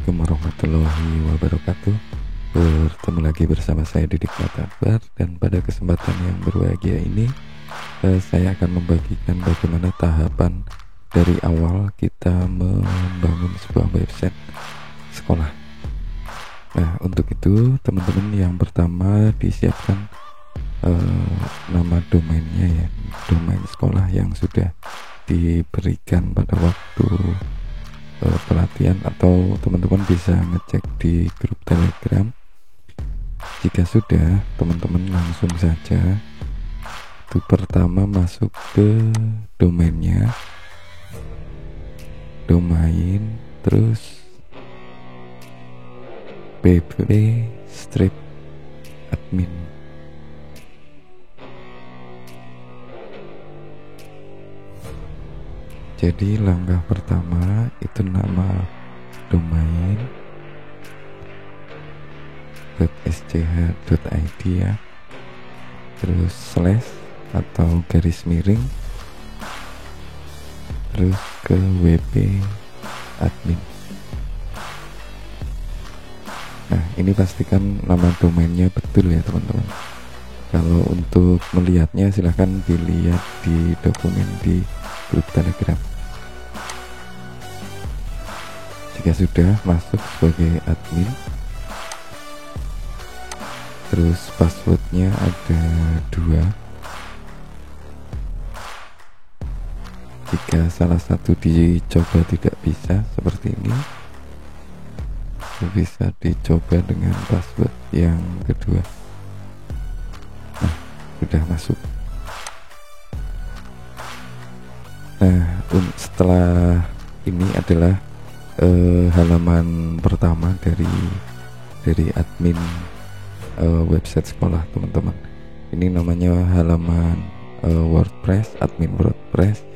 Assalamualaikum warahmatullahi wabarakatuh. Bertemu lagi bersama saya Didik Matabar, dan pada kesempatan yang berbahagia ini saya akan membagikan bagaimana tahapan dari awal kita membangun sebuah website sekolah. Nah, untuk itu teman-teman, yang pertama disiapkan nama domainnya, ya, domain sekolah yang sudah diberikan pada waktu pelatihan, atau teman-teman bisa ngecek di grup Telegram. Jika sudah, teman-teman langsung saja itu pertama masuk ke domainnya, domain, terus pp-admin. Jadi langkah pertama itu nama domain .sch.id, ya, terus slash atau garis miring, terus ke wp admin. Nah, ini pastikan nama domainnya betul, ya teman-teman. Kalau untuk melihatnya silahkan dilihat di dokumen di grup Telegram. Jika sudah masuk sebagai admin, terus passwordnya ada 2. Jika salah satu dicoba tidak bisa seperti ini, bisa dicoba dengan password yang kedua. Nah, sudah masuk. Nah, setelah ini adalah halaman pertama dari admin website sekolah, teman-teman. Ini namanya halaman WordPress, admin WordPress.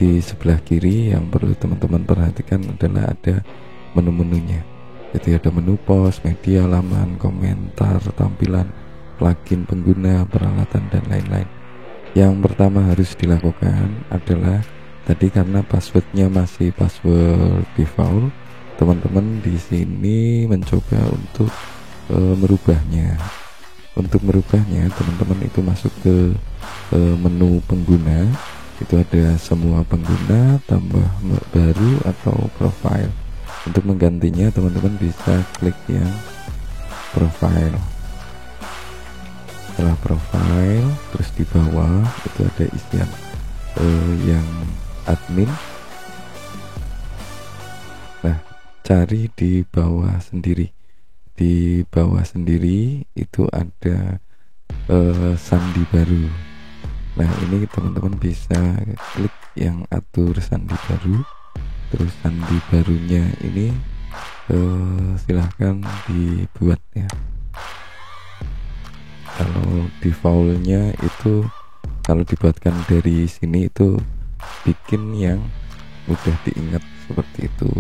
Di sebelah kiri yang perlu teman-teman perhatikan adalah ada menu-menunya. Jadi ada menu post, media, laman, komentar, tampilan, plugin pengguna, peralatan, dan lain-lain. Yang pertama harus dilakukan adalah tadi, karena passwordnya masih password default, teman-teman di sini mencoba untuk merubahnya. Untuk merubahnya, teman-teman itu masuk ke menu pengguna. Itu ada semua pengguna, tambah baru, atau profile. Untuk menggantinya, teman-teman bisa klik yang profile. Setelah profile, terus di bawah itu ada isian yang admin. Nah, cari di bawah sendiri. Di bawah sendiri itu ada sandi baru. Nah, ini teman-teman bisa klik yang atur sandi baru. Terus sandi barunya ini silahkan dibuat, ya. Kalau defaultnya itu, kalau dibuatkan dari sini itu bikin yang mudah diingat seperti itu.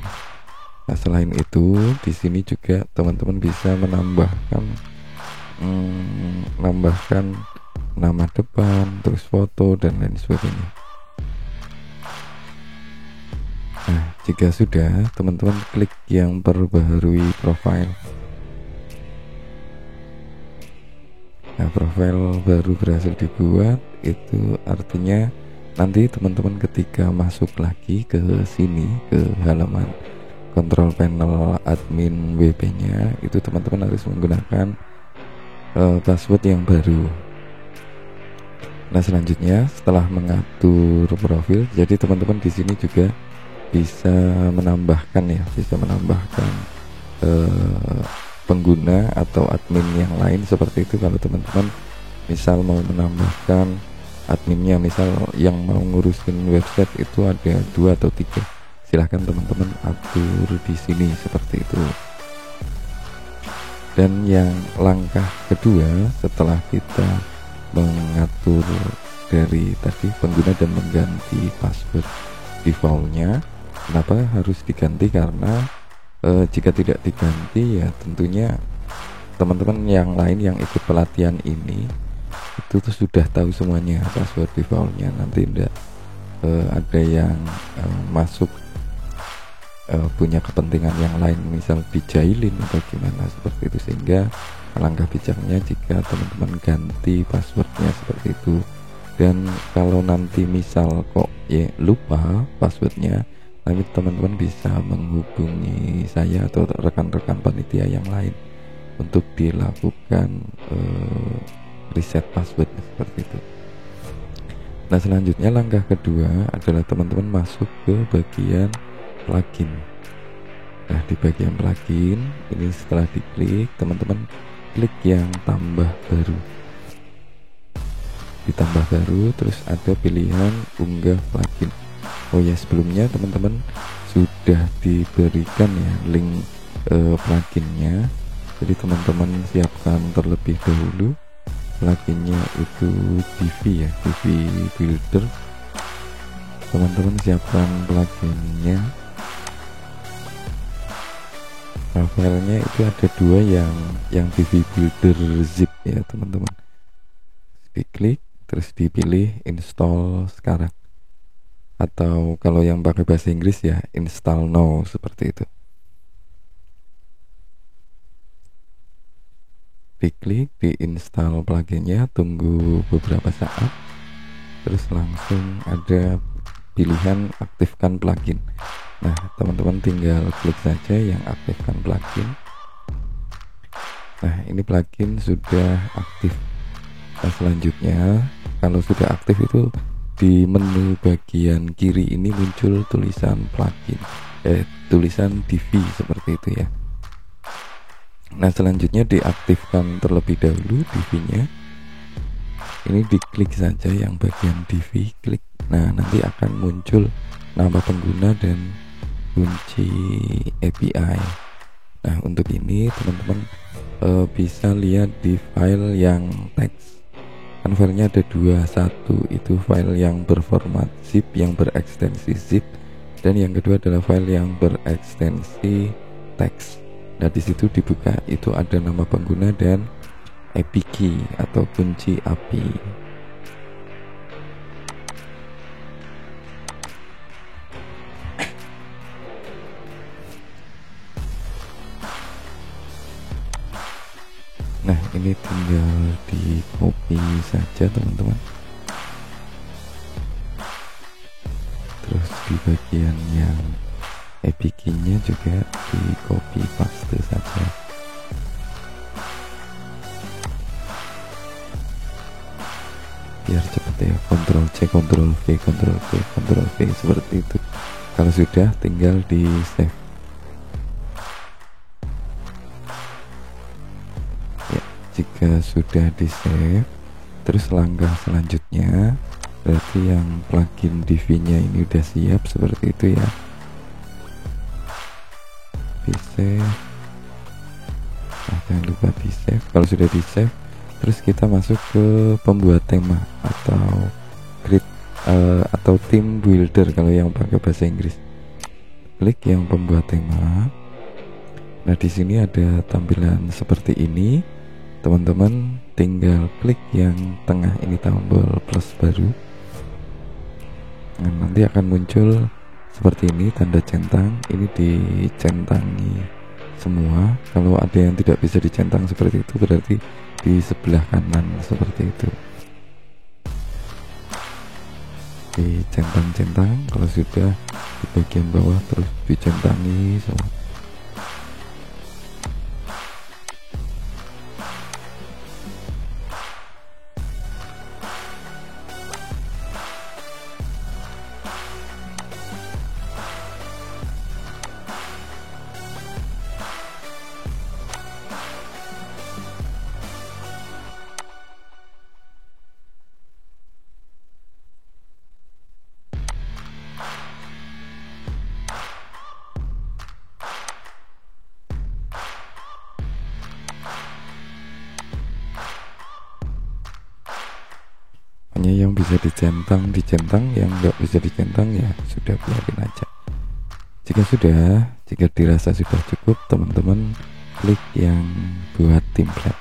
Nah, selain itu di sini juga teman-teman bisa menambahkan nama depan, terus foto, dan lain sebagainya. Nah, jika sudah, teman-teman klik yang perbaharui profile. Nah, profile baru berhasil dibuat. Itu artinya nanti teman-teman ketika masuk lagi ke sini, ke halaman control panel admin WP-nya, itu teman-teman harus menggunakan password yang baru. Nah, selanjutnya setelah mengatur profil, jadi teman-teman di sini juga bisa menambahkan, ya, bisa menambahkan pengguna atau admin yang lain seperti itu. Kalau teman-teman misal mau menambahkan adminnya, misal yang mau ngurusin website itu ada 2 atau 3, silahkan teman-teman atur di sini seperti itu. Dan yang langkah kedua, setelah kita mengatur dari tadi pengguna dan mengganti password defaultnya, kenapa harus diganti? Karena jika tidak diganti, ya tentunya teman-teman yang lain yang ikut pelatihan ini itu tuh sudah tahu semuanya password defaultnya. Nanti tidak ada yang masuk punya kepentingan yang lain, misal dijailin atau gimana seperti itu, sehingga alangkah bijaknya jika teman-teman ganti passwordnya seperti itu. Dan kalau nanti misal kok ya lupa passwordnya, nanti teman-teman bisa menghubungi saya atau rekan-rekan panitia yang lain untuk dilakukan reset passwordnya seperti itu. Nah, selanjutnya langkah kedua adalah teman-teman masuk ke bagian plugin. Nah, di bagian plugin ini setelah diklik, teman-teman klik yang tambah baru. Ditambah baru, terus ada pilihan unggah plugin. Oh ya, sebelumnya teman-teman sudah diberikan ya link pluginnya. Jadi teman-teman siapkan terlebih dahulu pluginnya, itu Divi ya, Divi Builder. Teman-teman siapkan pluginnya. Nah, filenya itu ada dua, yang Divi Builder zip ya teman-teman. Diklik terus dipilih install sekarang, atau kalau yang pakai bahasa Inggris ya install now seperti itu. Diklik di install pluginnya, tunggu beberapa saat, terus langsung ada pilihan aktifkan plugin. Nah, teman-teman tinggal klik saja yang aktifkan plugin. Nah, ini plugin sudah aktif. Nah, selanjutnya kalau sudah aktif itu di menu bagian kiri ini muncul tulisan plugin, tulisan Divi seperti itu ya. Nah, selanjutnya diaktifkan terlebih dahulu Divi-nya. Ini diklik saja yang bagian Divi, klik. Nah, nanti akan muncul nama pengguna dan kunci API. Nah, untuk ini teman-teman bisa lihat di file yang teks. Kan filenya ada dua, satu itu file yang berformat zip, yang berekstensi zip, dan yang kedua adalah file yang berekstensi teks. Nah, di situ dibuka, itu ada nama pengguna dan API key atau kunci API. Nah, ini tinggal di copy saja teman-teman. Terus di bagian yang API key-nya juga di copy paste saja. Biar cepet ya, Ctrl C, Ctrl V, Ctrl V, Ctrl V seperti itu. Kalau sudah tinggal di save. Jika sudah di save, terus langkah selanjutnya berarti yang plugin Divi-nya ini udah siap seperti itu ya. Di save. Nah, jangan lupa di save. Kalau sudah di save, terus kita masuk ke pembuat tema atau create atau team builder kalau yang pakai bahasa Inggris. Klik yang pembuat tema. Nah, di sini ada tampilan seperti ini. Teman-teman tinggal klik yang tengah ini, tombol plus baru. Nah, nanti akan muncul seperti ini tanda centang. Ini dicentangi semua. Kalau ada yang tidak bisa dicentang seperti itu, berarti di sebelah kanan seperti itu. Dicentang-centang. Kalau sudah di bagian bawah terus dicentangi semua. Hanya yang bisa dicentang, yang nggak bisa dicentang ya sudah, biarin aja. Jika dirasa sudah cukup, teman-teman klik yang buat template.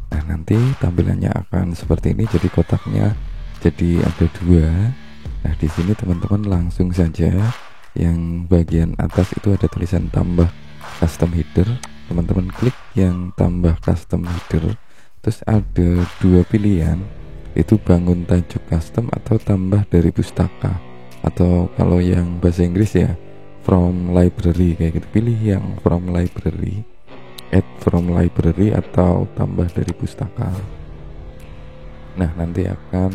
Nah, nanti tampilannya akan seperti ini. Jadi kotaknya jadi ada dua. Nah, di sini teman-teman langsung saja yang bagian atas itu ada tulisan tambah custom header. Teman-teman klik yang tambah custom header, terus ada dua pilihan, itu bangun tajuk custom atau tambah dari pustaka, atau kalau yang bahasa Inggris ya from library kayak gitu. Pilih yang from library, add from library atau tambah dari pustaka. Nah, nanti akan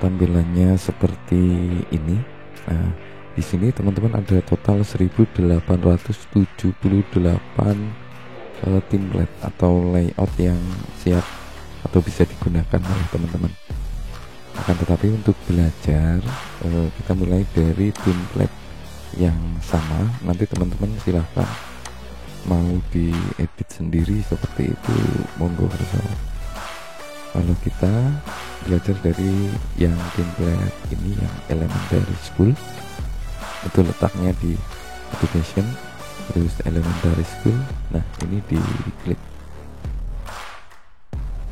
tampilannya seperti ini. Nah, di sini teman-teman ada total 1878 template atau layout yang siap atau bisa digunakan oleh teman-teman. Akan tetapi untuk belajar kita mulai dari template yang sama. Nanti teman-teman silahkan mau diedit sendiri seperti itu, monggo bersama. Kalau kita belajar dari yang template ini, yang elementary school, itu letaknya di education, terus elementary school. Nah, ini diklik.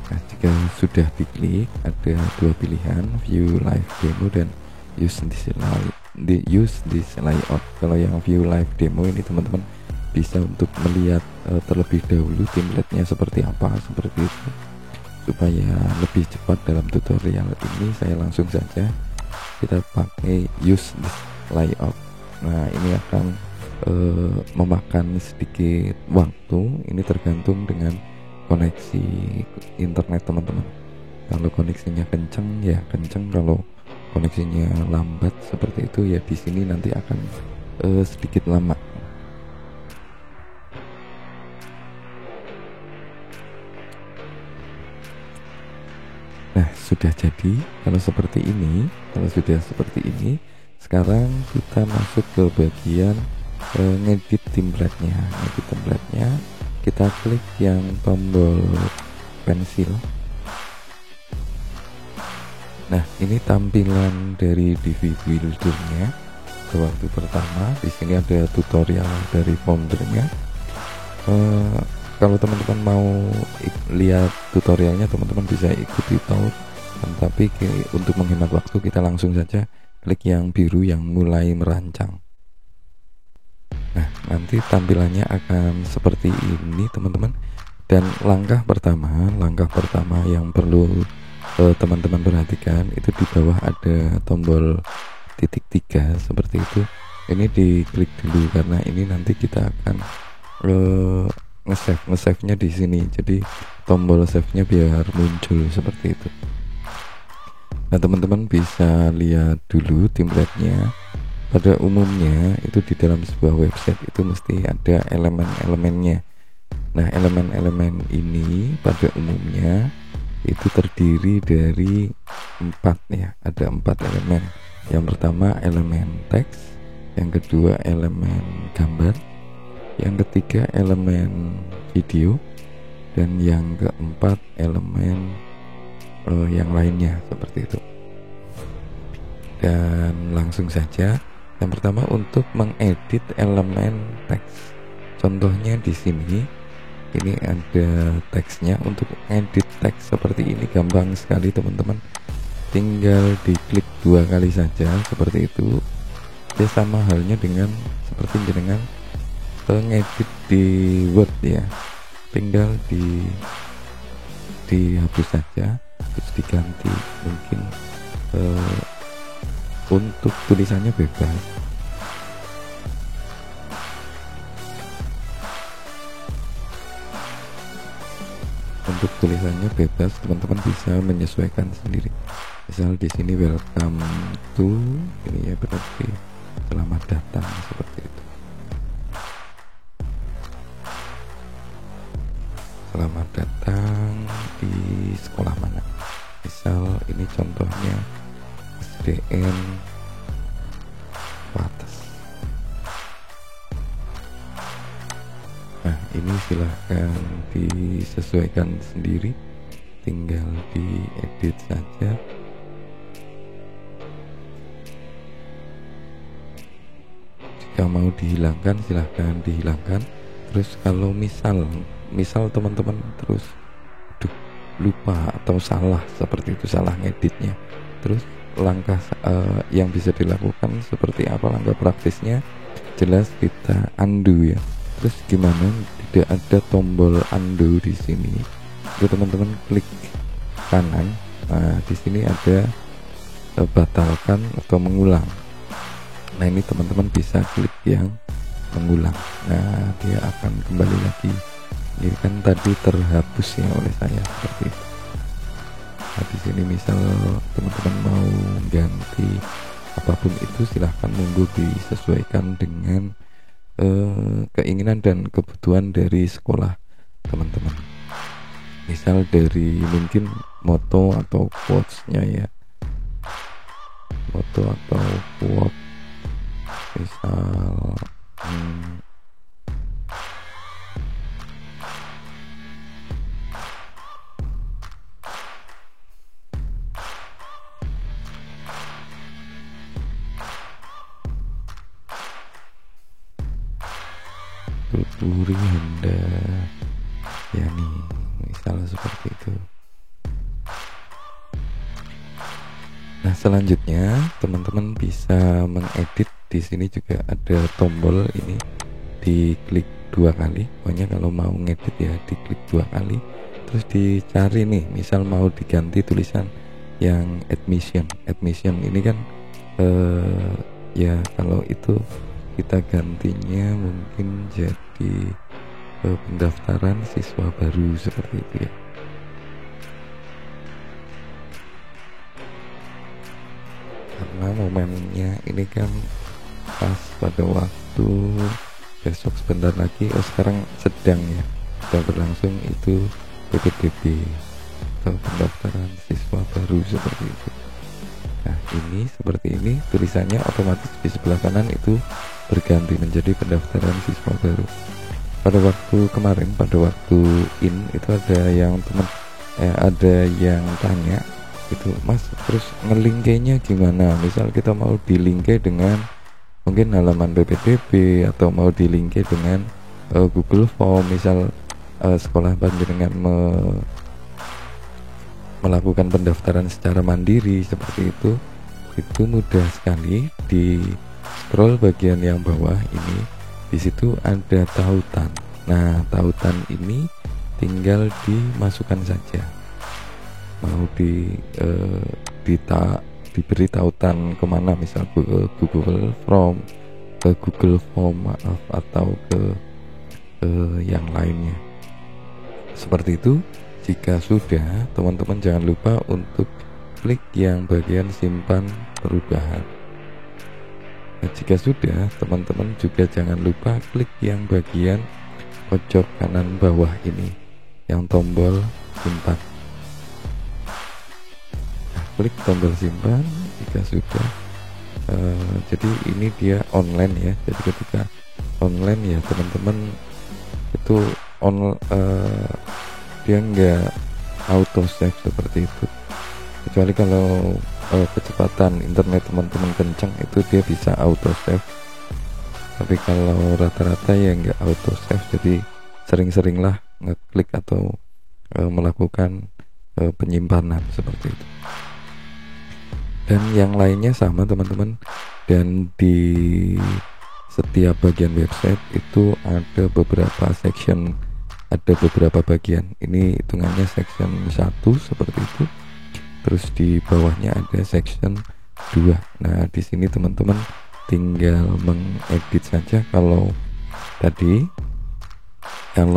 Nah, jika sudah diklik, ada dua pilihan, view live demo dan use this layout. Kalau yang view live demo ini teman-teman bisa untuk melihat terlebih dahulu template-nya seperti apa, seperti itu. Supaya lebih cepat dalam tutorial ini, saya langsung saja kita pakai use this layout. Nah, ini akan memakan sedikit waktu. Ini tergantung dengan koneksi internet teman-teman. Kalau koneksinya kenceng ya kenceng, kalau koneksinya lambat seperti itu ya di sini nanti akan sedikit lama. Nah, sudah jadi. Kalau sudah seperti ini, sekarang kita masuk ke bagian ngedit template-nya. Kita klik yang tombol pensil. Nah, ini tampilan dari Divi Builder-nya. Waktu pertama di sini ada tutorial dari Foundry-nya. Kalau teman-teman mau lihat tutorialnya, teman-teman bisa ikuti tour. Tapi untuk menghemat waktu, kita langsung saja klik yang biru yang mulai merancang. Nah, nanti tampilannya akan seperti ini teman-teman. Dan langkah pertama yang perlu teman-teman perhatikan, itu di bawah ada tombol titik 3 seperti itu. Ini diklik dulu karena ini nanti kita akan nge-save-nya di sini. Jadi tombol save-nya biar muncul seperti itu. Nah, teman-teman bisa lihat dulu template-nya. Pada umumnya itu di dalam sebuah website itu mesti ada elemen-elemennya. Nah, elemen-elemen ini pada umumnya itu terdiri dari 4 ya. Ada 4 elemen. Yang pertama elemen teks, yang kedua elemen gambar, yang ketiga elemen video, dan yang keempat elemen yang lainnya seperti itu. Dan langsung saja, yang pertama untuk mengedit elemen teks. Contohnya di sini, ini ada teksnya. Untuk edit teks seperti ini gampang sekali teman-teman. Tinggal diklik 2 kali saja seperti itu. Ya, sama halnya dengan seperti jenengan ngedit di Word ya, tinggal dihapus saja, terus diganti. Mungkin untuk tulisannya bebas. Untuk tulisannya bebas, teman-teman bisa menyesuaikan sendiri. Misal di sini welcome to, ini ya berarti selamat datang seperti itu. Selamat datang di sekolah mana. Misal ini contohnya SDN Wates. Nah, ini silahkan disesuaikan sendiri, tinggal diedit saja. Jika mau dihilangkan silahkan dihilangkan. Terus kalau misal teman-teman terus lupa atau salah seperti itu, salah ngeditnya, terus langkah yang bisa dilakukan seperti apa langkah praktisnya, jelas kita undo ya. Terus gimana? Tidak ada tombol undo di sini. Jadi teman-teman klik kanan. Nah, di sini ada batalkan atau mengulang. Nah, ini teman-teman bisa klik yang mengulang. Nah, dia akan kembali lagi. Ini kan tadi terhapus ya oleh saya seperti itu. Nah, di sini misal teman-teman mau ganti apapun itu, silahkan monggo disesuaikan dengan keinginan dan kebutuhan dari sekolah teman-teman. Misal dari mungkin moto atau quotes-nya ya, moto atau quote, misal Tuturi Henda Yani, misal seperti itu. Nah, selanjutnya teman-teman bisa mengedit. Di sini juga ada tombol ini, diklik 2 kali. Pokoknya kalau mau ngedit ya diklik 2 kali. Terus dicari nih, misal mau diganti tulisan yang admission ini kan ya kalau itu kita gantinya mungkin jadi pendaftaran siswa baru seperti itu ya. Karena momennya ini kan pas pada waktu besok sebentar lagi, sekarang sedang berlangsung itu PPDB atau pendaftaran siswa baru seperti itu. Nah, ini seperti ini tulisannya otomatis di sebelah kanan itu berganti menjadi pendaftaran siswa baru. Pada waktu kemarin, pada waktu itu ada yang ada yang tanya itu, Mas, terus ngelingkainya gimana? Misal kita mau dilingkai dengan mungkin halaman PPDB atau mau dilingkai dengan Google Form, misal sekolah panjenengan melakukan pendaftaran secara mandiri seperti itu mudah sekali. Di scroll bagian yang bawah ini, di situ ada tautan. Nah, tautan ini tinggal dimasukkan saja. Mau diberi tautan kemana, misal ke Google Form, atau ke yang lainnya seperti itu. Jika sudah, teman-teman jangan lupa untuk klik yang bagian simpan perubahan. Nah, jika sudah, teman-teman juga jangan lupa klik yang bagian pojok kanan bawah ini, yang tombol simpan. Nah, klik tombol simpan jika sudah. Jadi ini dia online ya. Jadi ketika online ya teman-teman itu dia nggak auto save seperti itu, kecuali kalau kecepatan internet teman-teman kencang itu dia bisa auto save. Tapi kalau rata-rata ya nggak auto save, jadi sering-seringlah ngeklik atau melakukan penyimpanan seperti itu. Dan yang lainnya sama teman-teman. Dan di setiap bagian website itu ada beberapa section, ada beberapa bagian. Ini hitungannya section 1 seperti itu. Terus di bawahnya ada section 2. Nah, di sini teman-teman tinggal mengedit saja. Kalau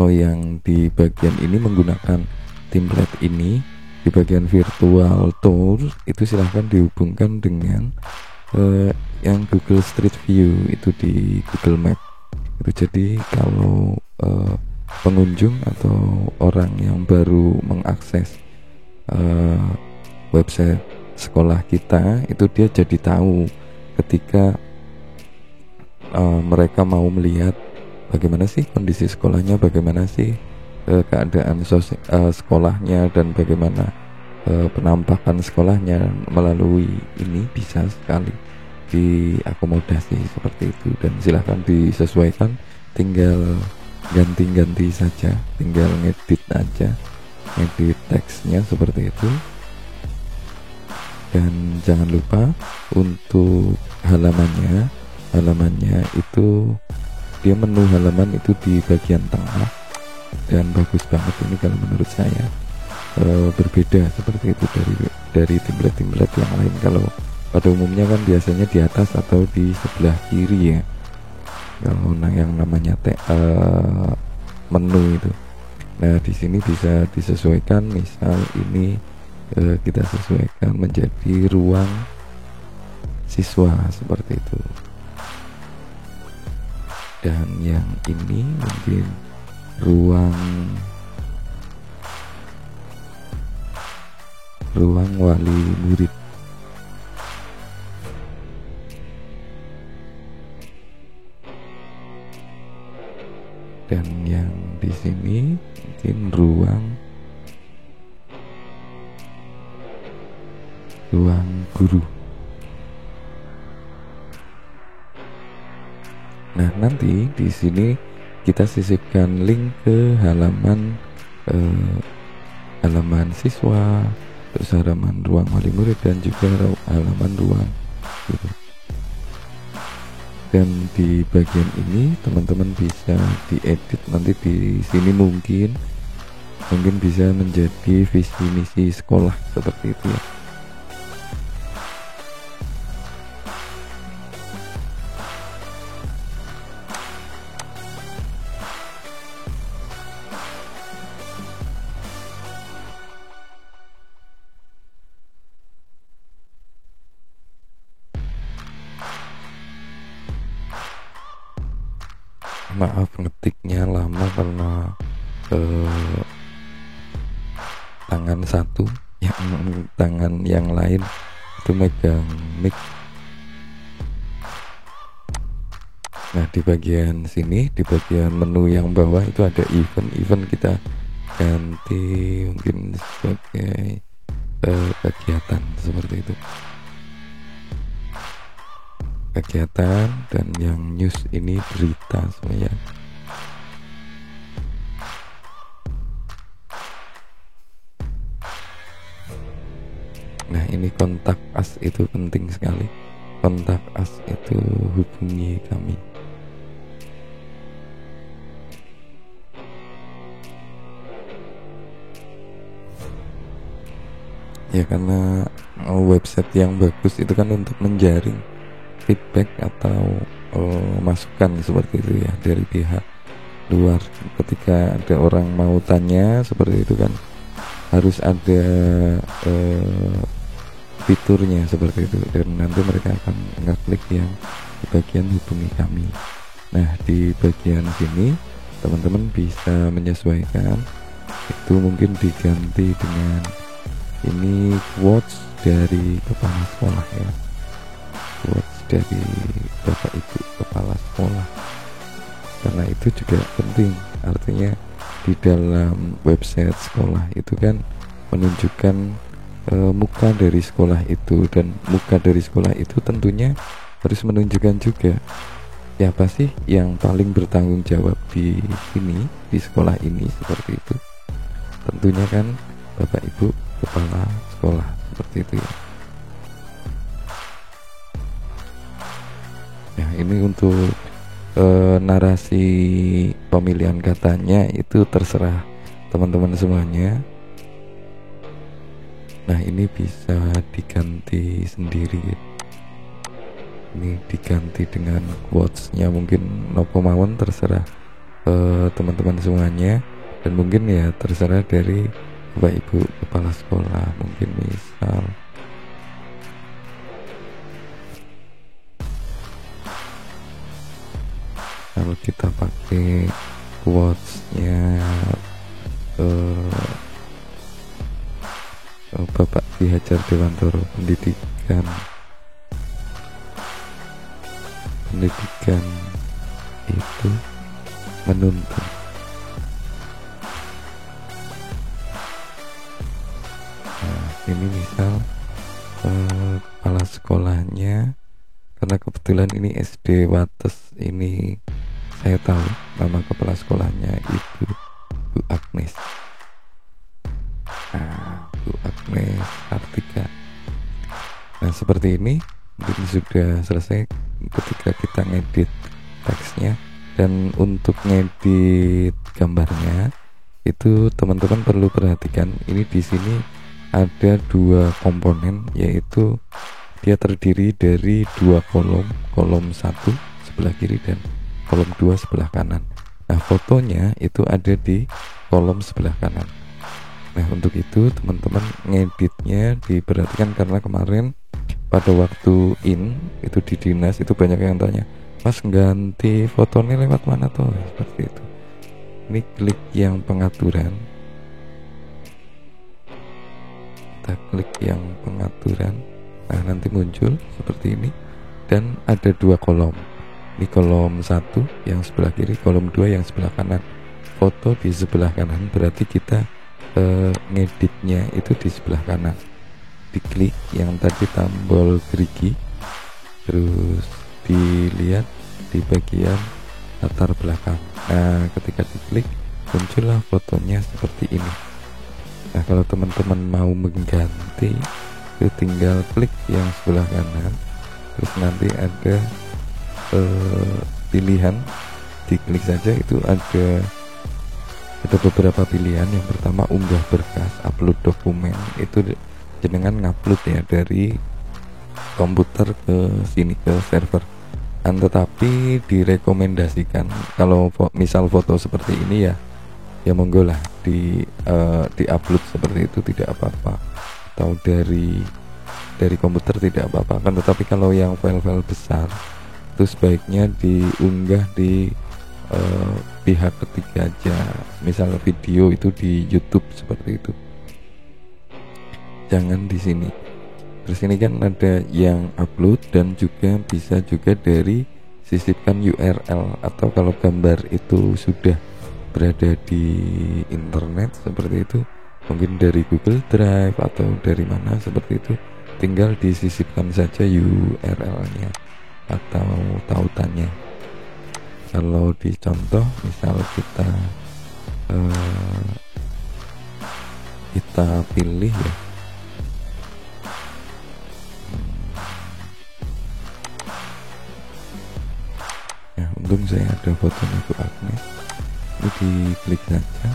yang di bagian ini menggunakan template ini, di bagian virtual tour itu silahkan dihubungkan dengan yang Google Street View itu di Google Map itu. Jadi kalau pengunjung atau orang yang baru mengakses website sekolah kita itu, dia jadi tahu ketika mereka mau melihat bagaimana sih kondisi sekolahnya, bagaimana sih keadaan sekolahnya, dan bagaimana penampakan sekolahnya. Melalui ini bisa sekali diakomodasi seperti itu, dan silahkan disesuaikan, tinggal ganti-ganti saja, tinggal ngedit aja, ngedit teksnya seperti itu. Dan jangan lupa untuk halamannya itu, dia menu halaman itu di bagian tengah, dan bagus banget ini kalau menurut saya. Berbeda seperti itu dari template-template yang lain. Kalau pada umumnya kan biasanya di atas atau di sebelah kiri ya, kalau yang namanya menu itu. Nah, di sini bisa disesuaikan, misal ini kita sesuaikan menjadi ruang siswa seperti itu, dan yang ini mungkin ruang wali murid. Dan yang di sini mungkin ruang guru. Nah, nanti di sini kita sisipkan link ke halaman siswa, terus halaman ruang wali murid, dan juga halaman ruang guru. Dan di bagian ini teman-teman bisa diedit nanti di sini, mungkin bisa menjadi visi misi sekolah seperti itu ya. Maaf ngetiknya lama karena tangan satu, tangan yang lain itu megang mic. Nah, di bagian sini, di bagian menu yang bawah itu ada event kita ganti mungkin sebagai kegiatan seperti itu, kegiatan. Dan yang news ini berita semuanya. Nah, ini kontak us itu penting sekali. Kontak us itu hubungi kami. Ya, karena website yang bagus itu kan untuk menjaring feedback atau masukan seperti itu ya dari pihak luar. Ketika ada orang mau tanya seperti itu kan harus ada fiturnya seperti itu, dan nanti mereka akan ngeklik yang di bagian hubungi kami. Nah, di bagian sini teman-teman bisa menyesuaikan, itu mungkin diganti dengan ini quotes dari kepala sekolah ya, quotes dari bapak ibu kepala sekolah, karena itu juga penting. Artinya di dalam website sekolah itu kan menunjukkan muka dari sekolah itu, dan muka dari sekolah itu tentunya harus menunjukkan juga siapa sih yang paling bertanggung jawab di sini, di sekolah ini, seperti itu. Tentunya kan bapak ibu kepala sekolah seperti itu ya. Nah, ini untuk narasi pemilihan katanya itu terserah teman-teman semuanya. Nah, ini bisa diganti sendiri. Ini diganti dengan quotes-nya, mungkin nopo mawon, terserah teman-teman semuanya. Dan mungkin ya terserah dari bapak ibu kepala sekolah. Mungkin misal kalau kita pakai quotes-nya Bapak Ki Hajar Dewantoro, pendidikan itu menuntun. Nah, ini misal kepala sekolahnya, karena kebetulan ini SD Wates, ini saya tahu nama kepala sekolahnya itu Bu Agnes. Nah, Bu Agnes Kartika. seperti ini. Mungkin sudah selesai ketika kita ngedit teksnya. Dan untuk ngedit gambarnya itu teman-teman perlu perhatikan, ini di sini ada dua komponen, yaitu dia terdiri dari dua kolom satu sebelah kiri dan kolom 2 sebelah kanan. Nah, fotonya itu ada di kolom sebelah kanan. Nah, untuk itu teman-teman ngeditnya diperhatikan, karena kemarin pada waktu itu di dinas itu banyak yang tanya, Mas ganti fotonya lewat mana tuh? Seperti itu. Ini klik yang pengaturan. Kita klik yang pengaturan. Nah, nanti muncul seperti ini dan ada dua kolom. Ini kolom 1 yang sebelah kiri, kolom 2 yang sebelah kanan. Foto di sebelah kanan berarti kita ngeditnya itu di sebelah kanan. Diklik yang tadi tombol gerigi, terus dilihat di bagian latar belakang. Nah, ketika diklik muncullah fotonya seperti ini. Nah, kalau teman-teman mau mengganti itu tinggal klik yang sebelah kanan, terus nanti ada pilihan, diklik saja. Itu ada beberapa pilihan. Yang pertama unggah berkas, upload dokumen. Itu jenengan ngupload ya dari komputer ke sini, ke server. Tetapi direkomendasikan kalau misal foto seperti ini ya monggo lah di upload seperti itu, tidak apa-apa, atau dari komputer tidak apa-apa kan. Tetapi kalau yang file-file besar itu sebaiknya diunggah di pihak ketiga aja, misal video itu di YouTube seperti itu, jangan di sini. Terus ini kan ada yang upload dan juga bisa juga dari sisipkan URL, atau kalau gambar itu sudah berada di internet seperti itu, mungkin dari Google Drive atau dari mana seperti itu, tinggal disisipkan saja URL-nya atau tautannya. Kalau di contoh misal kita pilih ya, untung saya ada fotonya Bu Agnes. Ini diklik saja.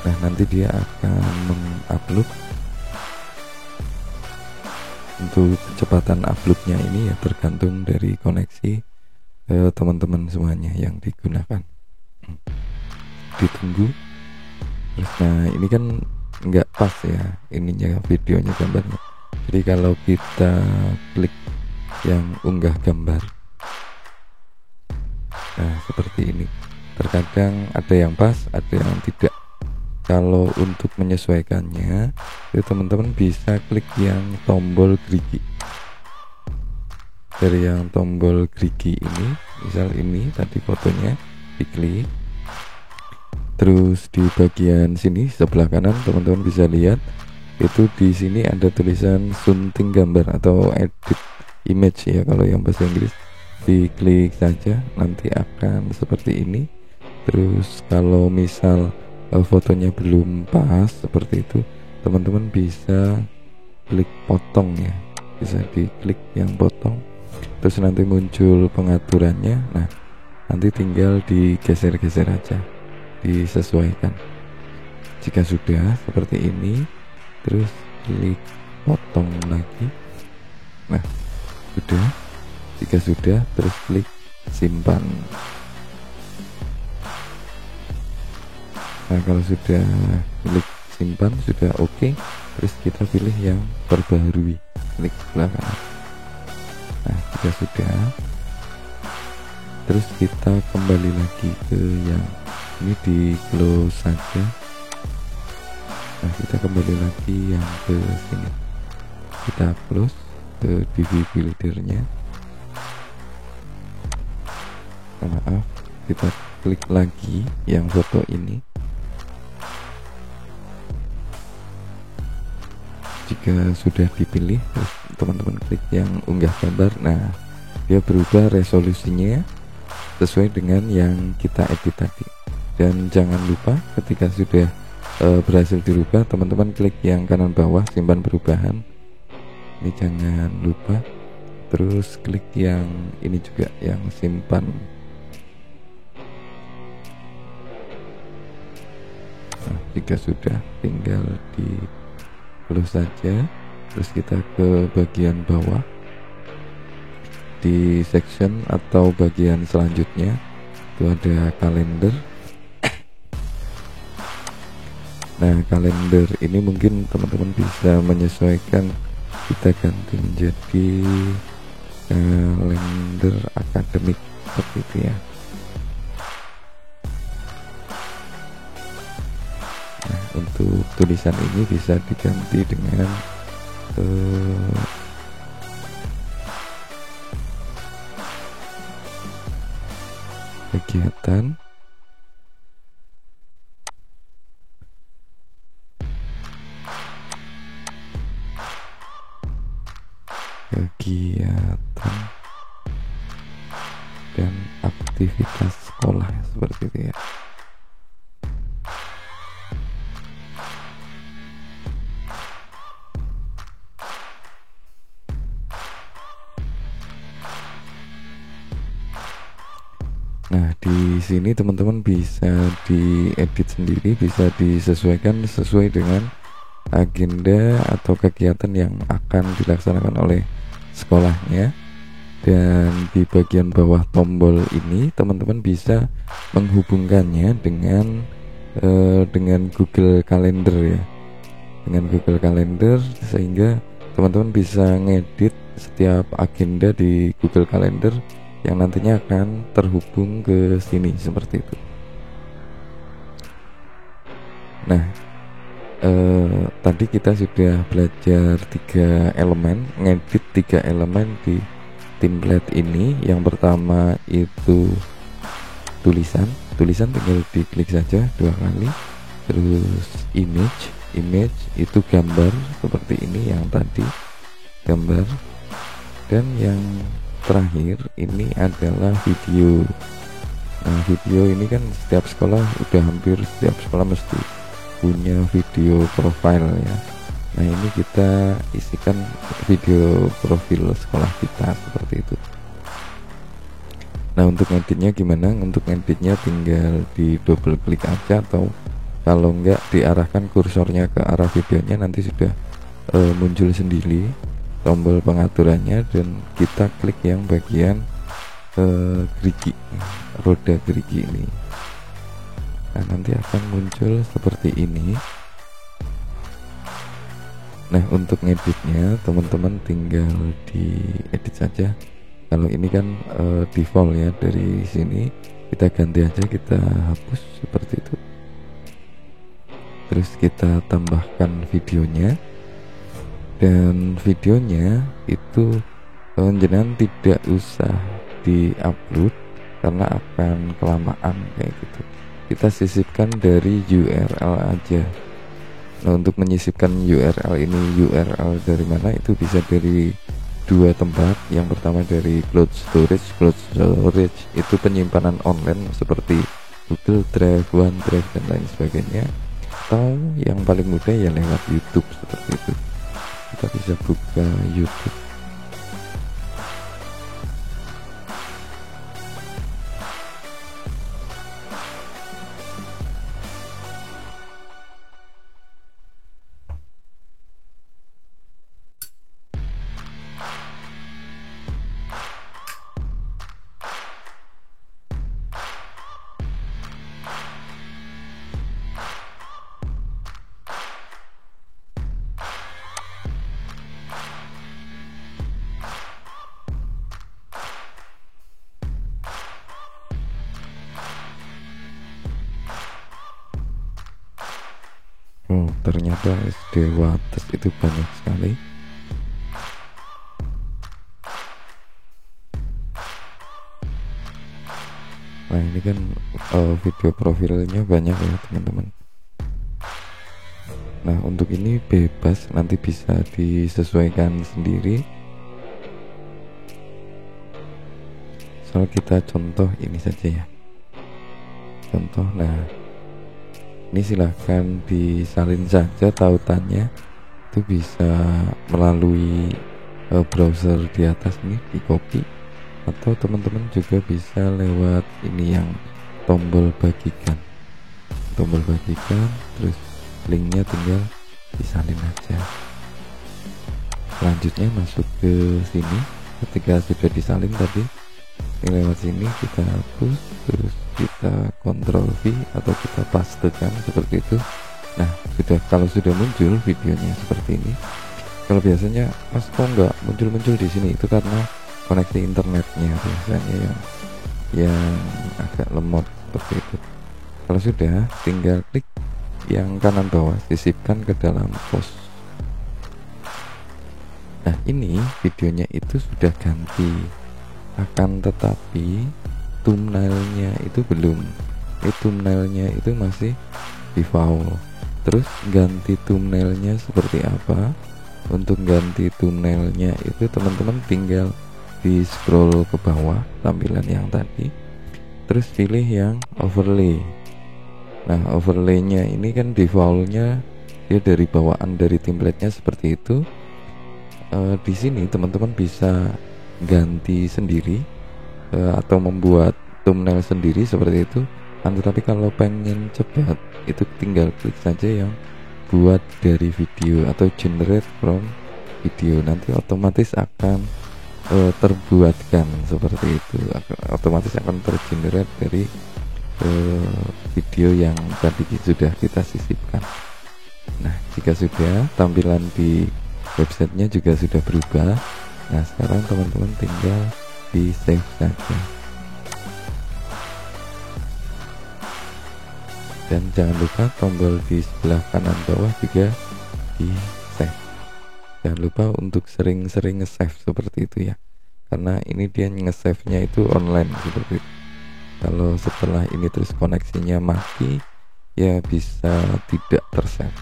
Nah, nanti dia akan mengupload. Untuk kecepatan uploadnya ini ya tergantung dari koneksi teman-teman semuanya yang digunakan. Ditunggu. Terus, nah ini kan nggak pas ya ininya, videonya, gambarnya. Jadi kalau kita klik yang unggah gambar, nah seperti ini, terkadang ada yang pas, ada yang tidak. Kalau untuk menyesuaikannya itu teman-teman bisa klik yang tombol gerigi. Dari yang tombol gerigi ini, misal ini tadi fotonya, diklik, terus di bagian sini sebelah kanan teman-teman bisa lihat itu di sini ada tulisan sunting gambar atau edit image ya kalau yang bahasa Inggris. Diklik saja, nanti akan seperti ini. Terus kalau misal fotonya belum pas seperti itu, teman-teman bisa klik potong ya, bisa diklik yang potong, terus nanti muncul pengaturannya. Nah, nanti tinggal digeser-geser aja, disesuaikan. Jika sudah seperti ini, terus klik potong lagi. Nah, sudah. Jika sudah, terus klik simpan. Nah, kalau sudah klik simpan, sudah oke. Terus kita pilih yang perbaharui, klik sebelah kanan. Nah, jika sudah, terus kita kembali lagi ke yang ini, di close saja. Nah, kita kembali lagi yang ke sini, kita close ke DV buildernya. Maaf, kita klik lagi yang foto ini. Jika sudah dipilih, terus teman-teman klik yang unggah gambar. Nah, dia berubah resolusinya sesuai dengan yang kita edit tadi. Dan jangan lupa ketika sudah berhasil dirubah, teman-teman klik yang kanan bawah simpan perubahan. Ini jangan lupa. Terus klik yang ini juga, yang simpan. Nah, jika sudah, tinggal di close saja. Terus kita ke bagian bawah di section atau bagian selanjutnya, itu ada kalender. Nah, kalender ini mungkin teman-teman bisa menyesuaikan, kita ganti menjadi kalender akademik seperti itu ya. Nah, untuk tulisan ini bisa diganti dengan kegiatan. Dan aktivitas sekolah seperti itu ya. Nah, di sini teman-teman bisa diedit sendiri, bisa disesuaikan sesuai dengan agenda atau kegiatan yang akan dilaksanakan oleh sekolahnya. Dan di bagian bawah tombol ini teman-teman bisa menghubungkannya dengan Google Calendar ya, dengan Google Calendar, sehingga teman-teman bisa ngedit setiap agenda di Google Calendar yang nantinya akan terhubung ke sini seperti itu. Nah, tadi kita sudah belajar 3 elemen, ngedit 3 elemen di template ini. Yang pertama itu tulisan tinggal diklik saja 2 kali. Terus image itu gambar seperti ini, yang tadi gambar. Dan yang terakhir ini adalah video. Nah, video ini kan hampir setiap sekolah mesti punya video profile ya. Nah, ini kita isikan video profil sekolah kita seperti itu. Nah, untuk ngeditnya gimana? Untuk ngeditnya tinggal di double klik aja, atau kalau enggak diarahkan kursornya ke arah videonya, nanti sudah muncul sendiri tombol pengaturannya, dan kita klik yang bagian gerigi, roda gerigi ini. Nah, nanti akan muncul seperti ini. Nah, untuk ngeditnya teman-teman tinggal diedit saja. Kalau ini kan default ya, dari sini kita ganti aja, kita hapus seperti itu. Terus kita tambahkan videonya, dan videonya itu jenengan tidak usah di-upload karena akan kelamaan kayak gitu. Kita sisipkan dari URL aja. Nah, untuk menyisipkan URL ini, URL dari mana, itu bisa dari 2 tempat. Yang pertama dari cloud storage itu penyimpanan online seperti Google Drive, OneDrive dan lain sebagainya. Atau yang paling mudah ya lewat YouTube seperti itu. Kita bisa buka YouTube. Oh, ternyata SD Wates itu banyak sekali. Nah, ini kan video profilnya banyak ya teman-teman. Nah, untuk ini bebas, nanti bisa disesuaikan sendiri. Soal kita contoh ini saja ya, contoh. Nah, ini silahkan disalin saja tautannya, itu bisa melalui browser di atas ini, di copy, atau teman-teman juga bisa lewat ini yang tombol bagikan, terus linknya tinggal disalin aja. Selanjutnya masuk ke sini. Ketika sudah disalin tadi, ini lewat sini kita hapus, terus kita Ctrl V atau kita pastekan seperti itu. Nah, kalau sudah muncul videonya seperti ini. Kalau biasanya mas kok nggak muncul di sini, itu karena koneksi internetnya biasanya yang agak lemot seperti itu. Kalau sudah, tinggal klik yang kanan bawah, sisipkan ke dalam pos. Nah, ini videonya itu sudah ganti, akan tetapi thumbnailnya itu belum. Thumbnailnya itu masih default. Terus ganti thumbnailnya seperti apa? Untuk ganti thumbnailnya itu teman-teman tinggal di scroll ke bawah tampilan yang tadi, terus pilih yang overlay. Nah, overlaynya ini kan defaultnya dia dari bawaan dari template-nya seperti itu. Di sini teman-teman bisa ganti sendiri atau membuat thumbnail sendiri seperti itu. Tetapi kalau pengen cepat, itu tinggal klik saja yang buat dari video atau generate from video, nanti otomatis akan terbuatkan seperti itu, otomatis akan tergenerate dari video yang tadi sudah kita sisipkan. Nah, jika sudah, tampilan di websitenya juga sudah berubah. Nah, sekarang teman-teman tinggal di save saja. Dan jangan lupa tombol di sebelah kanan bawah juga di save. Jangan lupa untuk sering-sering nge-save seperti itu ya, karena ini dia nge-save-nya itu online seperti itu. Kalau setelah ini terus koneksinya mati, ya bisa tidak tersave.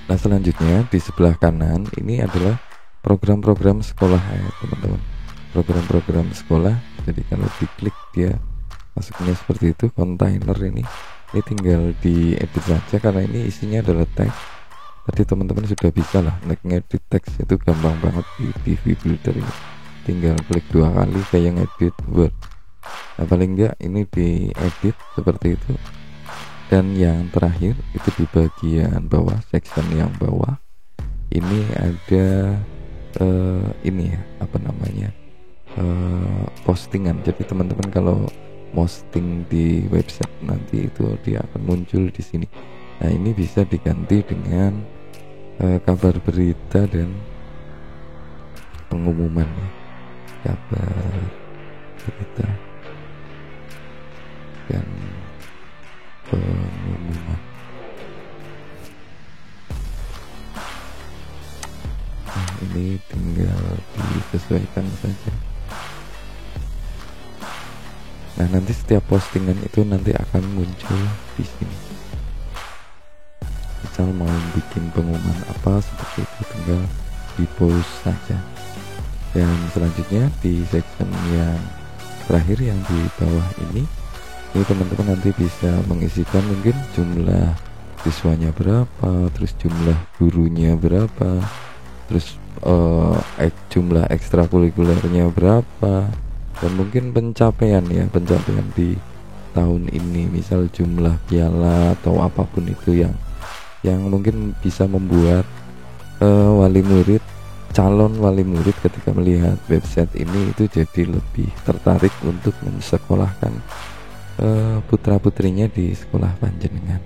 Nah, selanjutnya di sebelah kanan ini adalah program-program sekolah ya teman-teman, program-program sekolah. Jadi kalau diklik dia masuknya seperti itu. Kontainer ini tinggal diedit saja karena ini isinya adalah teks. Tadi teman-teman sudah bisa lah ngedit teks, itu gampang banget di TV Builder ini, tinggal klik 2 kali kayak ngedit Word. Nah, paling enggak ini diedit seperti itu. Dan yang terakhir itu di bagian bawah, section yang bawah ini ada ini ya, apa namanya, postingan. Jadi teman-teman kalau posting di website nanti itu dia akan muncul di sini. Nah, ini bisa diganti dengan kabar berita dan pengumuman ya. Kabar berita dan pengumuman. Nah, ini tinggal disesuaikan saja. Nah, nanti setiap postingan itu nanti akan muncul di sini. Misal mau bikin pengumuman apa seperti itu, tinggal di post saja. Dan selanjutnya di section yang terakhir yang di bawah ini teman-teman nanti bisa mengisikan mungkin jumlah siswanya berapa, terus jumlah gurunya berapa, terus jumlah ekstrakurikulernya berapa, dan mungkin pencapaian di tahun ini, misal jumlah piala atau apapun itu yang mungkin bisa membuat calon wali murid ketika melihat website ini itu jadi lebih tertarik untuk mensekolahkan putra-putrinya di sekolah panjenengan.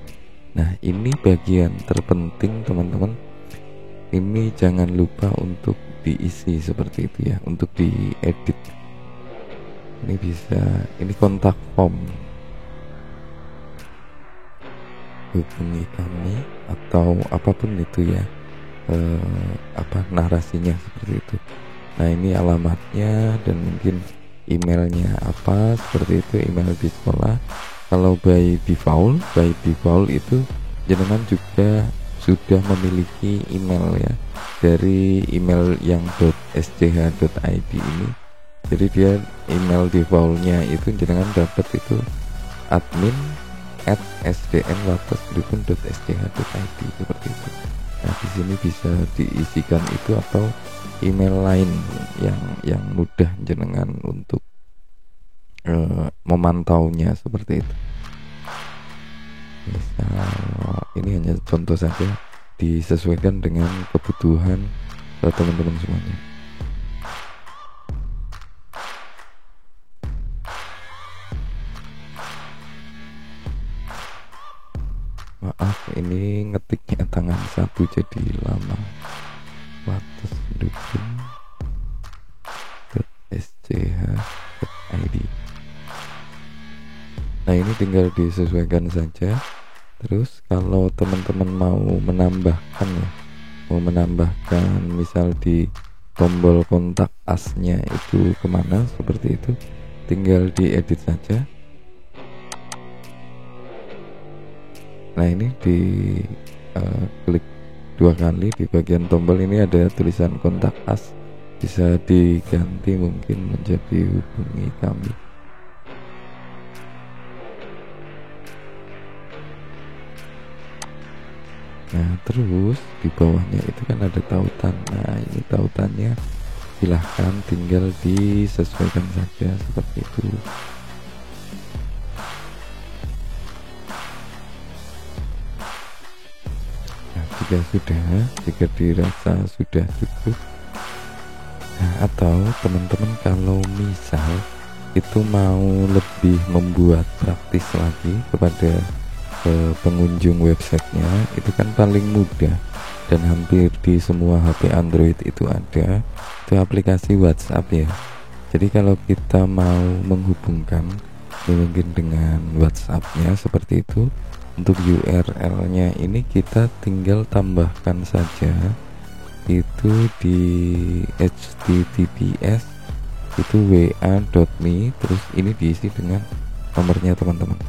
Nah, ini bagian terpenting teman-teman. Ini jangan lupa untuk diisi seperti itu ya, untuk diedit. Ini bisa, ini kontak form, hubungi kami atau apapun itu ya, narasinya seperti itu. Nah, ini alamatnya dan mungkin emailnya apa seperti itu, email di sekolah. Kalau by default itu jenengan juga sudah memiliki email ya, dari email yang .sch.id ini. Jadi dia email defaultnya itu jenengan dapat itu admin@sdnwates.sch.id seperti itu. Nah, di sini bisa diisikan itu atau email lain yang mudah jenengan untuk memantaunya seperti itu. Misal ini hanya contoh saja, disesuaikan dengan kebutuhan teman-teman semuanya. Maaf, ini ngetiknya tangan satu jadi lama. wates.sch.id. Nah, ini tinggal disesuaikan saja. Terus kalau teman-teman mau menambahkan misal di tombol kontak asnya itu kemana, seperti itu, tinggal diedit saja. Nah, ini di klik 2 kali di bagian tombol ini ada tulisan kontak as, bisa diganti mungkin menjadi hubungi kami. Nah, terus di bawahnya itu kan ada tautan. Nah, ini tautannya silahkan tinggal disesuaikan saja seperti itu. Nah, jika dirasa sudah cukup, nah, atau teman-teman kalau misal itu mau lebih membuat praktis lagi kepada pengunjung websitenya, itu kan paling mudah dan hampir di semua HP Android itu ada, itu aplikasi WhatsApp ya. Jadi kalau kita mau menghubungkan mungkin dengan WhatsAppnya seperti itu, untuk URL-nya ini kita tinggal tambahkan saja itu di https itu wa.me, terus ini diisi dengan nomornya teman-teman.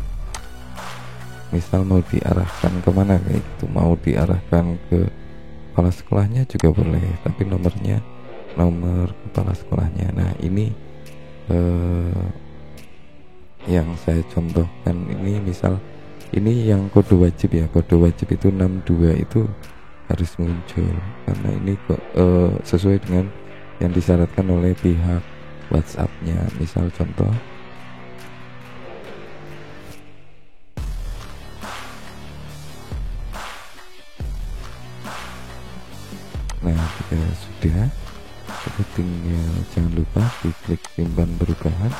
Misal mau diarahkan kemana kayak gitu, mau diarahkan ke kepala sekolahnya juga boleh, tapi nomornya nomor kepala sekolahnya. Nah, ini yang saya contohkan ini, misal ini yang kode wajib ya, kode wajib itu 62 itu harus muncul karena ini kok sesuai dengan yang disyaratkan oleh pihak WhatsAppnya. Misal contoh, nah jika sudah, kita tinggal jangan lupa diklik simpan perubahan,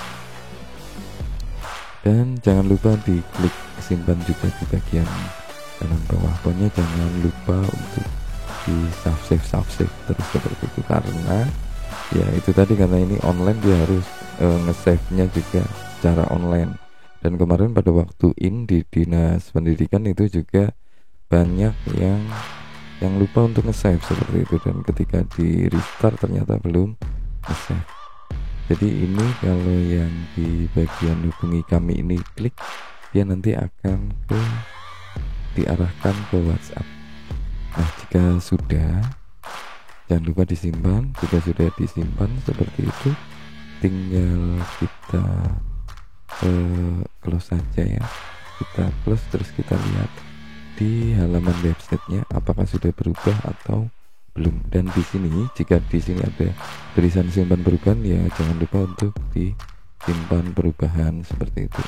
dan jangan lupa diklik simpan juga di bagian kanan bawah. Pokoknya jangan lupa untuk di save terus seperti itu, karena ya itu tadi, karena ini online dia harus nge-save-nya juga secara online. Dan kemarin pada waktu di dinas pendidikan itu juga banyak yang lupa untuk nge-save seperti itu, dan ketika di restart ternyata belum nge-save. Jadi ini kalau yang di bagian hubungi kami ini klik, dia nanti akan diarahkan ke WhatsApp. Nah, jika sudah, jangan lupa disimpan. Jika sudah disimpan seperti itu, tinggal kita close saja ya. Kita close, terus kita lihat di halaman websitenya apakah sudah berubah atau belum. Dan di sini, jika di sini ada tulisan simpan perubahan, ya jangan lupa untuk disimpan perubahan seperti itu.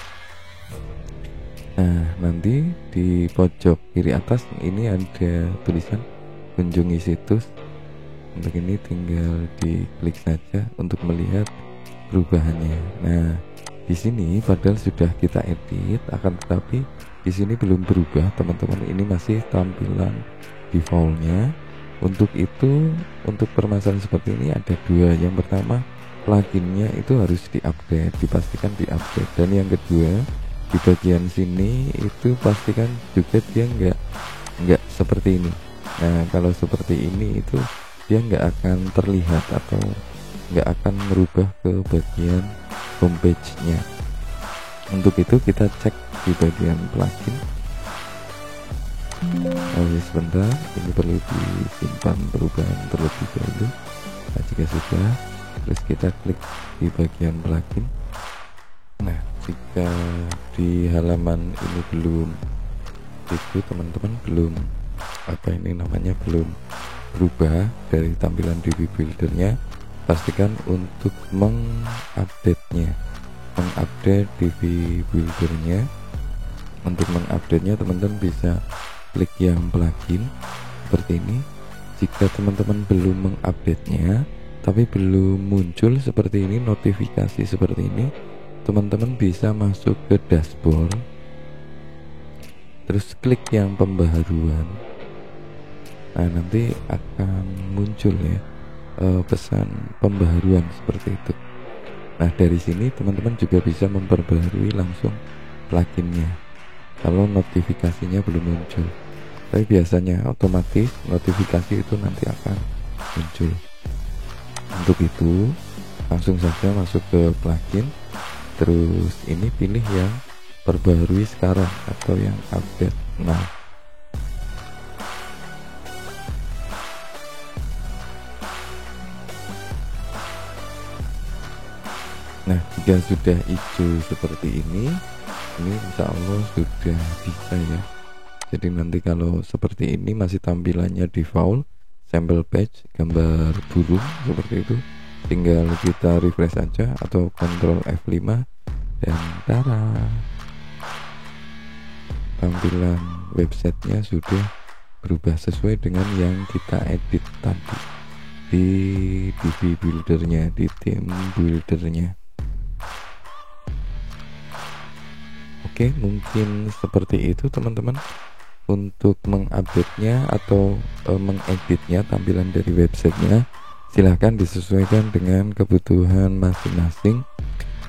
Nah, nanti di pojok kiri atas ini ada tulisan kunjungi situs. Untuk ini tinggal diklik saja untuk melihat perubahannya. Nah, di sini padahal sudah kita edit, akan tetapi di sini belum berubah teman-teman. Ini masih tampilan defaultnya. Untuk itu, untuk permasalahan seperti ini ada dua. Yang pertama, pluginnya itu harus diupdate, dipastikan diupdate. Dan yang kedua, di bagian sini itu pastikan juga dia nggak seperti ini. Nah, kalau seperti ini itu dia nggak akan terlihat atau nggak akan merubah ke bagian homepage-nya. Untuk itu kita cek di bagian plugin. Oh ya, sebentar, ini perlu disimpan perubahan terlebih dahulu. Nah, jika sudah, terus kita klik di bagian plugin. Nah, jika di halaman ini belum itu teman-teman belum apa ini namanya belum berubah dari tampilan DB Buildernya, pastikan untuk mengupdate-nya, mengupdate DB Buildernya. Untuk mengupdate-nya teman-teman bisa klik yang plugin seperti ini. Jika teman-teman belum mengupdate-nya tapi belum muncul seperti ini, notifikasi seperti ini, teman-teman bisa masuk ke dashboard, terus klik yang pembaharuan. Nah, nanti akan muncul ya pesan pembaharuan seperti itu. Nah, dari sini teman-teman juga bisa memperbaharui langsung pluginnya kalau notifikasinya belum muncul. Tapi biasanya otomatis notifikasi itu nanti akan muncul. Untuk itu langsung saja masuk ke plugin, terus ini pilih yang perbaharui sekarang atau yang update now. Nah, jika sudah hijau seperti ini insya Allah sudah bisa ya. Jadi nanti kalau seperti ini masih tampilannya default sample page gambar burung seperti itu, tinggal kita refresh saja atau Ctrl F5 dan tara, tampilan websitenya sudah berubah sesuai dengan yang kita edit tadi di DB Buildernya, di theme buildernya. Oke, mungkin seperti itu teman-teman untuk mengupdate-nya atau mengeditnya tampilan dari websitenya. Silahkan disesuaikan dengan kebutuhan masing-masing.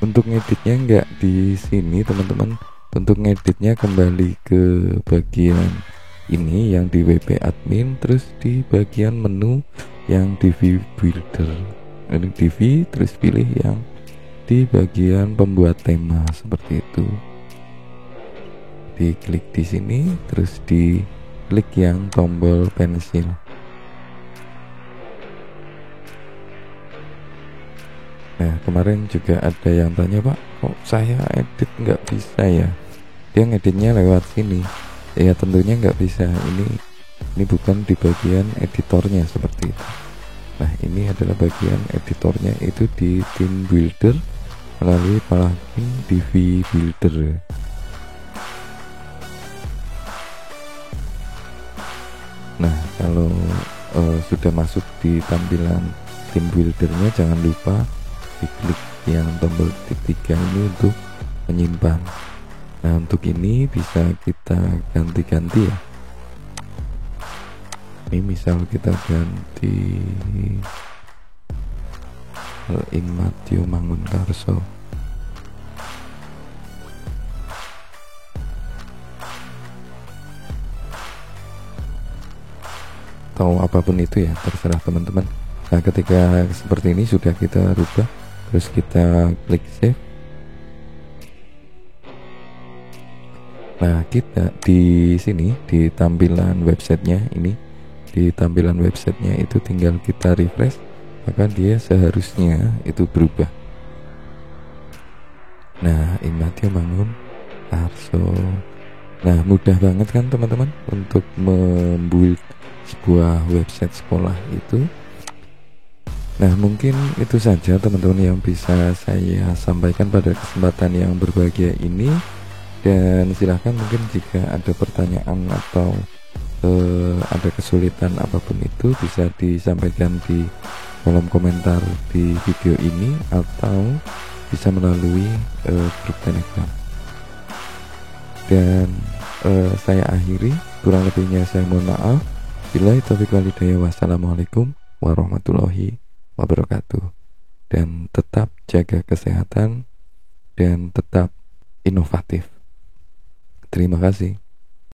Untuk ngeditnya nggak di sini teman-teman, untuk ngeditnya kembali ke bagian ini yang di WP admin, terus di bagian menu yang DB Builder, ini DB, terus pilih yang di bagian pembuat tema seperti itu. Diklik di sini, terus diklik yang tombol pensil. Nah, kemarin juga ada yang tanya, Pak, kok saya edit nggak bisa ya? Dia ngeditnya lewat sini. Ya tentunya nggak bisa. Ini bukan di bagian editornya seperti itu. Nah, ini adalah bagian editornya, itu di theme builder melalui plugin DB Builder. Nah, kalau sudah masuk di tampilan theme buildernya, jangan lupa diklik yang tombol titik 3 ini untuk menyimpan. Nah, untuk ini bisa kita ganti-ganti ya. Ini misal kita ganti Matthew Mangunkarso. Atau apapun itu ya, terserah teman-teman. Nah, ketika seperti ini sudah kita rubah, terus kita klik save. Nah, kita di sini di tampilan websitenya ini, di tampilan websitenya itu tinggal kita refresh, maka dia seharusnya itu berubah. Nah, Matthew Mangunkarso. Nah, mudah banget kan teman-teman untuk membuat sebuah website sekolah itu. Nah, mungkin itu saja teman-teman yang bisa saya sampaikan pada kesempatan yang berbahagia ini. Dan silahkan mungkin jika ada pertanyaan atau ada kesulitan apapun itu bisa disampaikan di kolom komentar di video ini atau bisa melalui grup Telegram. Dan saya akhiri, kurang lebihnya saya mohon maaf. Billahi taufiq wal hidayah. Wassalamualaikum warahmatullahi wabarakatuh. Dan tetap jaga kesehatan dan tetap inovatif. Terima kasih.